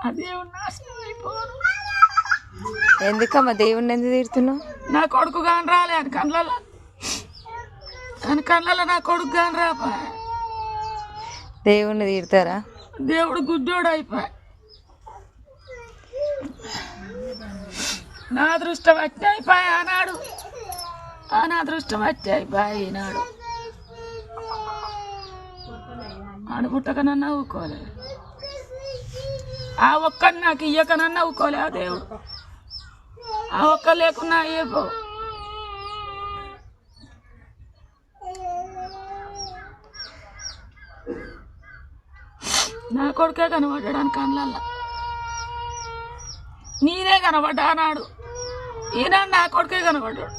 ఆ దేవుడు నాశనం అయిపోరు. ఎందుకమ్మా దేవుణ్ణి ఎందుకు తీరుతున్నావు? నా కొడుకు కాని రాలే అని కళ్ళలో నా కొడుకు కాని రాపా. దేవుణ్ణి తీరుతారా? దేవుడు గుడ్డోడు అయిపోయి నా అదృష్టం వచ్చి అయిపోయి ఆనాడు. నా అదృష్టం వచ్చి అయిపోయి ఈనాడు. ఆడబుట్టకనన్నా ఊకోలే, ఆ ఒక్కని నాకు ఇయ్యకనన్నా ఊకోలే ఆ దేవుడు. ఆ ఒక్క లేకున్నా అయ్యేపో. నా కొడుకే కనబడ్డాను కళ్ళల్లో. నేనే కనబడ్డా అన్నాడు. ఈనాడు నా కొడుకే కనబడ్డాడు.